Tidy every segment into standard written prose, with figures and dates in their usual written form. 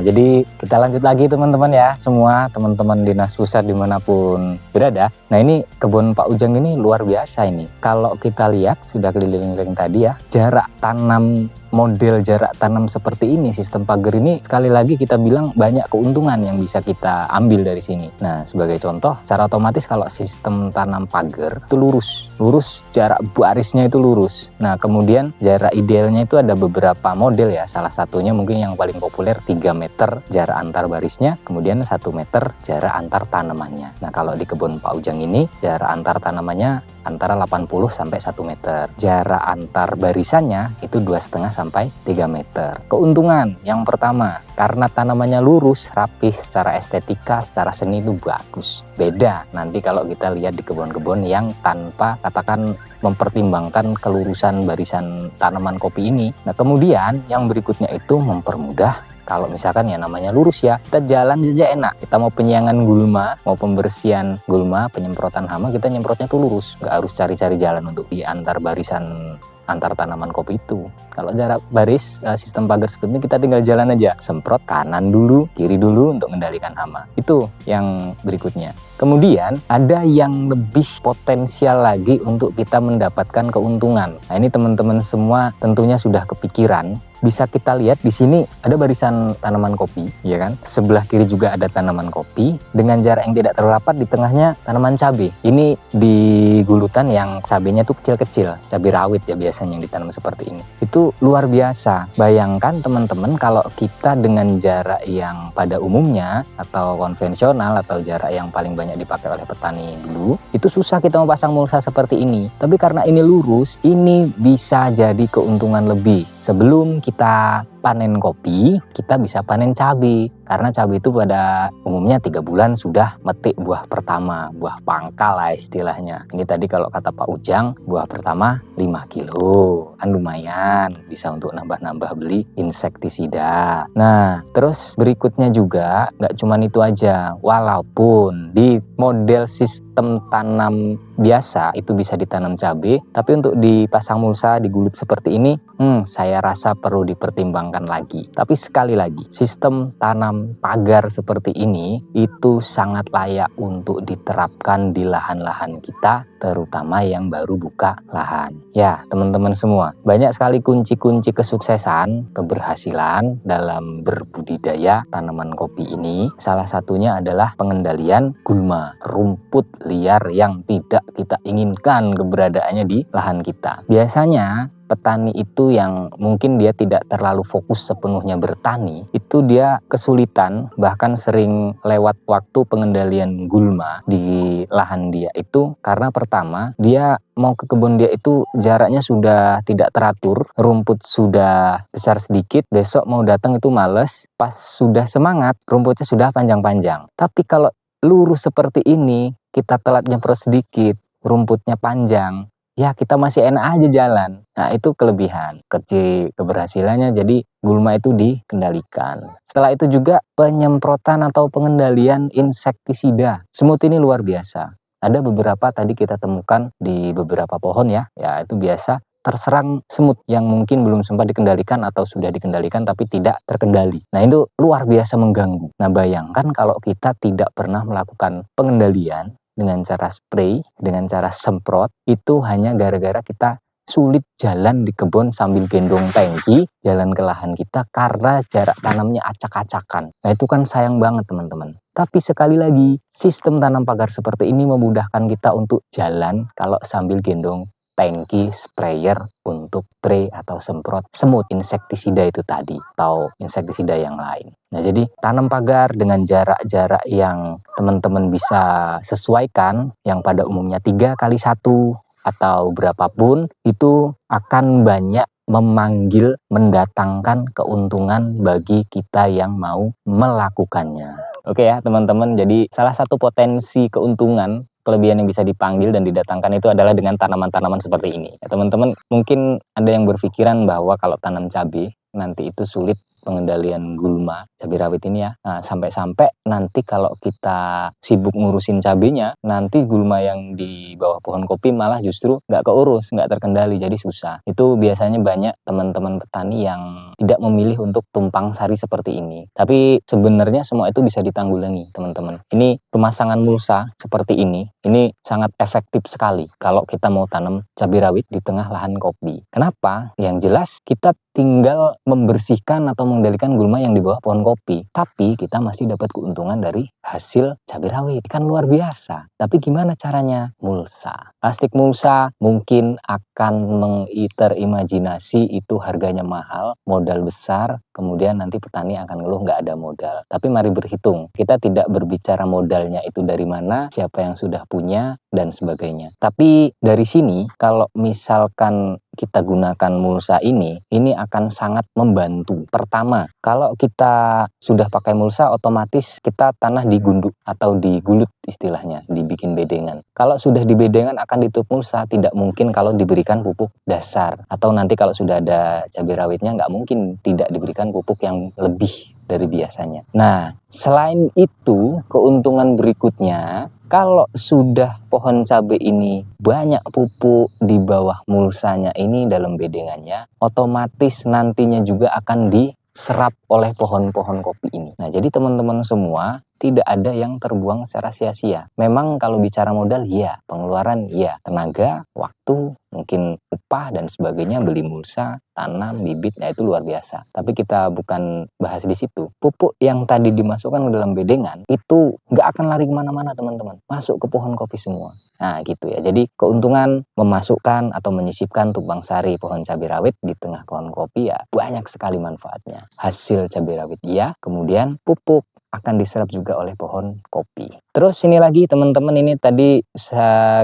jadi kita lanjut lagi teman-teman ya, semua teman-teman dinas pusat dimanapun berada. Nah ini kebun Pak Ujang ini luar biasa ini. Kalau kita lihat sudah keliling-keliling tadi ya, jarak tanam, model jarak tanam seperti ini, sistem pagar ini sekali lagi kita bilang banyak keuntungan yang bisa kita ambil dari sini. Nah sebagai contoh, secara otomatis kalau sistem tanam pagar itu lurus, jarak barisnya itu lurus. Nah kemudian jarak idealnya itu ada beberapa model ya, salah satunya mungkin yang paling populer 3 meter jarak antar barisnya, kemudian 1 meter jarak antar tanamannya. Nah kalau di kebun Pak Ujang ini jarak antar tanamannya antara 80 sampai 1 meter. Jarak antar barisannya itu 2,5 sampai 3 meter. Keuntungan yang pertama, karena tanamannya lurus, rapih, secara estetika, secara seni itu bagus. Beda nanti kalau kita lihat di kebun-kebun yang tanpa katakan mempertimbangkan kelurusan barisan tanaman kopi ini. Nah kemudian yang berikutnya itu mempermudah. Kalau misalkan ya namanya lurus ya, kita jalan saja enak. Kita mau penyiangan gulma, mau pembersihan gulma, penyemprotan hama, kita nyemprotnya tuh lurus. Nggak harus cari-cari jalan untuk di antar barisan antar tanaman kopi itu. Kalau jarak baris sistem pagar seperti ini kita tinggal jalan aja, semprot kanan dulu, kiri dulu untuk mengendalikan hama. Itu yang berikutnya. Kemudian ada yang lebih potensial lagi untuk kita mendapatkan keuntungan. Nah ini teman-teman semua tentunya sudah kepikiran. Bisa kita lihat di sini ada barisan tanaman kopi, ya kan? Sebelah kiri juga ada tanaman kopi dengan jarak yang tidak terlalu rapat, di tengahnya tanaman cabai. Ini di gulutan yang cabainya tuh kecil-kecil, cabai rawit ya biasanya yang ditanam seperti ini. Itu luar biasa. Bayangkan teman-teman kalau kita dengan jarak yang pada umumnya atau konvensional atau jarak yang paling banyak dipakai oleh petani dulu, itu susah kita mau pasang mulsa seperti ini. Tapi karena ini lurus, ini bisa jadi keuntungan lebih. Sebelum kita panen kopi, kita bisa panen cabai. Karena cabai itu pada umumnya 3 bulan sudah metik buah pertama, buah pangkal lah istilahnya. Ini tadi kalau kata Pak Ujang, buah pertama 5 kilo. Kan lumayan, bisa untuk nambah-nambah beli insektisida. Nah, terus berikutnya juga, nggak cuma itu aja. Walaupun di model sistem tanam biasa itu bisa ditanam cabai, tapi untuk dipasang mulsa, digulut seperti ini, saya rasa perlu dipertimbangkan lagi. Tapi sekali lagi, sistem tanam pagar seperti ini itu sangat layak untuk diterapkan di lahan-lahan kita, terutama yang baru buka lahan. Ya, teman-teman semua, banyak sekali kunci-kunci kesuksesan, keberhasilan dalam berbudidaya tanaman kopi ini. Salah satunya adalah pengendalian gulma, rumput liar yang tidak kita inginkan keberadaannya di lahan kita. Biasanya petani itu yang mungkin dia tidak terlalu fokus sepenuhnya bertani, itu dia kesulitan, bahkan sering lewat waktu pengendalian gulma di lahan dia itu karena pertama dia mau ke kebun dia itu jaraknya sudah tidak teratur, rumput sudah besar sedikit, besok mau datang itu males, pas sudah semangat rumputnya sudah panjang-panjang. Tapi kalau lurus seperti ini, kita telat nyemprot sedikit, rumputnya panjang, ya kita masih enak aja jalan. Nah itu kelebihan, kecil keberhasilannya, jadi gulma itu dikendalikan. Setelah itu juga penyemprotan atau pengendalian insektisida. Semut ini luar biasa. Ada beberapa tadi kita temukan di beberapa pohon ya itu biasa terserang semut yang mungkin belum sempat dikendalikan atau sudah dikendalikan tapi tidak terkendali. Nah itu luar biasa mengganggu. Nah bayangkan kalau kita tidak pernah melakukan pengendalian dengan cara spray, dengan cara semprot, itu hanya gara-gara kita sulit jalan di kebun sambil gendong tangki, jalan ke lahan kita karena jarak tanamnya acak-acakan. Nah itu kan sayang banget teman-teman. Tapi sekali lagi, sistem tanam pagar seperti ini memudahkan kita untuk jalan kalau sambil gendong tangki sprayer untuk spray atau semprot semut insektisida itu tadi atau insektisida yang lain. Nah jadi tanam pagar dengan jarak-jarak yang teman-teman bisa sesuaikan, yang pada umumnya 3 kali 1 atau berapapun, itu akan banyak memanggil, mendatangkan keuntungan bagi kita yang mau melakukannya. Oke ya teman-teman, jadi salah satu potensi keuntungan kelebihan yang bisa dipanggil dan didatangkan itu adalah dengan tanaman-tanaman seperti ini. Ya, teman-teman mungkin ada yang berpikiran bahwa kalau tanam cabai nanti itu sulit pengendalian gulma cabai rawit ini ya. Nah, sampai-sampai nanti kalau kita sibuk ngurusin cabenya, nanti gulma yang di bawah pohon kopi malah justru nggak keurus, nggak terkendali, jadi susah. Itu biasanya banyak teman-teman petani yang tidak memilih untuk tumpang sari seperti ini. Tapi sebenarnya semua itu bisa ditanggulangi, teman-teman. Ini pemasangan mulsa seperti ini sangat efektif sekali kalau kita mau tanam cabai rawit di tengah lahan kopi. Kenapa? Yang jelas kita tinggal membersihkan atau mengendalikan gulma yang di bawah pohon kopi, tapi kita masih dapat keuntungan dari hasil cabai rawit. Kan luar biasa. Tapi gimana caranya? Mulsa. Plastik mulsa mungkin akan terimajinasi itu harganya mahal, modal besar, kemudian nanti petani akan ngeluh nggak ada modal. Tapi mari berhitung, kita tidak berbicara modalnya itu dari mana, siapa yang sudah punya, dan sebagainya. Tapi dari sini, kalau misalkan kita gunakan mulsa ini akan sangat membantu. Pertama, kalau kita sudah pakai mulsa, otomatis kita tanah digunduk atau digulut istilahnya, dibikin bedengan. Kalau sudah di bedengan akan ditutup mulsa, tidak mungkin kalau diberikan pupuk dasar. Atau nanti kalau sudah ada cabai rawitnya, nggak mungkin tidak diberikan pupuk yang lebih dari biasanya. Nah, selain itu, keuntungan berikutnya, kalau sudah pohon cabai ini banyak pupuk di bawah mulsanya ini dalam bedengannya, otomatis nantinya juga akan diserap oleh pohon-pohon kopi ini. Nah, jadi teman-teman semua, tidak ada yang terbuang secara sia-sia. Memang kalau bicara modal, ya, pengeluaran, ya, tenaga, waktu, mungkin upah dan sebagainya, beli mulsa, tanam, bibit, nah itu luar biasa. Tapi kita bukan bahas di situ. Pupuk yang tadi dimasukkan ke dalam bedengan itu nggak akan lari kemana-mana, teman-teman. Masuk ke pohon kopi semua. Nah gitu ya. Jadi keuntungan memasukkan atau menyisipkan tumpang sari pohon cabai rawit di tengah pohon kopi ya banyak sekali manfaatnya. Hasil cabai rawit ya, kemudian pupuk akan diserap juga oleh pohon kopi. Terus ini lagi teman-teman, ini tadi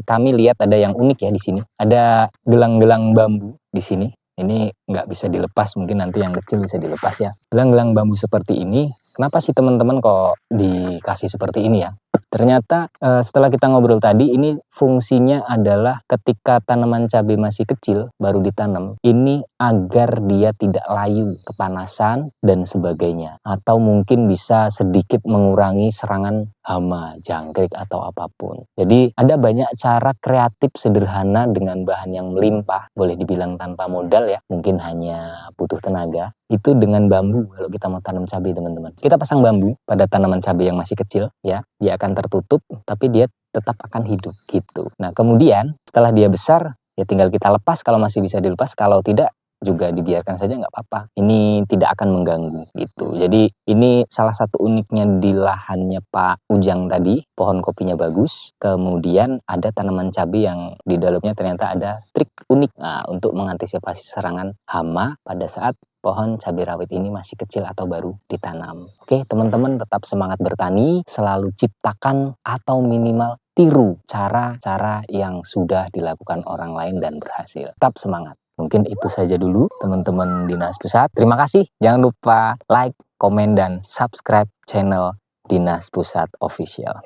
kami lihat ada yang unik ya di sini. Ada gelang-gelang bambu di sini. Ini nggak bisa dilepas, mungkin nanti yang kecil bisa dilepas ya. Gelang-gelang bambu seperti ini, kenapa sih teman-teman kok dikasih seperti ini ya? Ternyata setelah kita ngobrol tadi, ini fungsinya adalah ketika tanaman cabai masih kecil, baru ditanam, ini agar dia tidak layu, kepanasan, dan sebagainya. Atau mungkin bisa sedikit mengurangi serangan hama, jangkrik, atau apapun. Jadi ada banyak cara kreatif sederhana dengan bahan yang melimpah, boleh dibilang tanpa modal ya, mungkin hanya butuh tenaga. Itu dengan bambu kalau kita mau tanam cabai, teman-teman. Kita pasang bambu pada tanaman cabai yang masih kecil ya, dia akan tertutup tapi dia tetap akan hidup gitu. Nah, kemudian setelah dia besar ya tinggal kita lepas kalau masih bisa dilepas, kalau tidak juga dibiarkan saja nggak apa-apa. Ini tidak akan mengganggu gitu. Jadi ini salah satu uniknya di lahannya Pak Ujang tadi, pohon kopinya bagus. Kemudian ada tanaman cabai yang di dalamnya ternyata ada trik unik untuk mengantisipasi serangan hama pada saat pohon cabai rawit ini masih kecil atau baru ditanam. Oke, teman-teman tetap semangat bertani, selalu ciptakan atau minimal tiru cara-cara yang sudah dilakukan orang lain dan berhasil. Tetap semangat. Mungkin itu saja dulu teman-teman Dinas Pusat. Terima kasih. Jangan lupa like, komen, dan subscribe channel Dinas Pusat Official.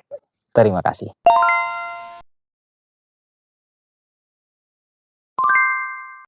Terima kasih.